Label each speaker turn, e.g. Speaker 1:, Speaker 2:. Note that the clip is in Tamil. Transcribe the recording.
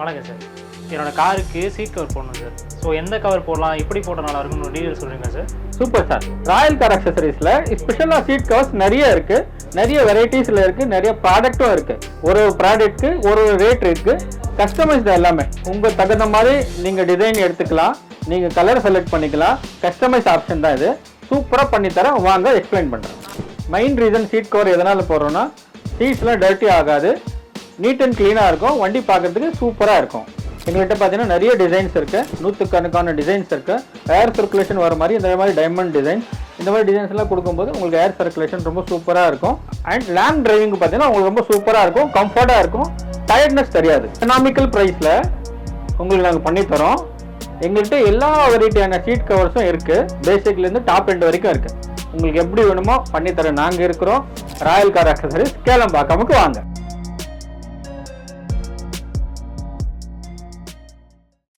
Speaker 1: வணக்கம் சார். என்னோட காருக்கு சீட் கவர் போடணும் சார். ஸோ எந்த கவர் போடலாம், எப்படி போட்டால் நல்லா இருக்கும்னு டீட்டெயில் சொல்கிறீங்க sir?
Speaker 2: Super sir. Royal car அக்சசரிஸில் ஸ்பெஷலாக சீட் கவர்ஸ் நிறைய இருக்குது, நிறைய வெரைட்டிஸில் இருக்குது, நிறைய ப்ராடக்ட்டும் இருக்குது. ஒரு ப்ராடக்ட்க்கு ஒரு ரேட் இருக்குது. கஸ்டமைஸ்டு எல்லாமே உங்கள் தகுந்த மாதிரி நீங்கள் டிசைன் எடுத்துக்கலாம், நீங்கள் கலர் செலக்ட் பண்ணிக்கலாம். கஸ்டமைஸ் ஆப்ஷன் தான் இது. சூப்பராக பண்ணித்தரேன், வாங்க எக்ஸ்பிளைன் பண்ணுறேன். மெயின் ரீசன் சீட் கவர் எதனால் போடுறோன்னா, சீட்ஸ்லாம் டர்ட்டி ஆகாது, நீட் அண்ட் க்ளீனாக இருக்கும், வண்டி பார்க்குறதுக்கு சூப்பராக இருக்கும். எங்கள்கிட்ட பார்த்தீங்கன்னா நிறைய டிசைன்ஸ் இருக்குது, நூற்றுக்கணக்கான டிசைன்ஸ் இருக்குது. ஏர் சர்க்குலேஷன் வர மாதிரி இந்த மாதிரி டைமண்ட் டிசைன், இந்த மாதிரி டிசைன்ஸ்லாம் கொடுக்கும்போது உங்களுக்கு ஏர் சர்க்குலேஷன் ரொம்ப சூப்பராக இருக்கும். அண்ட் லாங் டிரைவிங் பார்த்தீங்கன்னா உங்களுக்கு ரொம்ப சூப்பராக இருக்கும், கம்ஃபர்ட்டாக இருக்கும், டயர்ட்னஸ் தெரியாது. எக்கனாமிக்கல் ப்ரைஸில் உங்களுக்கு நாங்கள் பண்ணித்தரோம். எங்கள்கிட்ட எல்லா வெரைட்டியான சீட் கவர்ஸும் இருக்குது, பேசிக்லேருந்து டாப் எண்ட் வரைக்கும் இருக்குது. உங்களுக்கு எப்படி வேணுமோ பண்ணித்தரோம். நாங்கள் இருக்கிறோம் ராயல் கார் அக்சசரிஸ், கேளம்பாக்கமுக்கு வாங்க.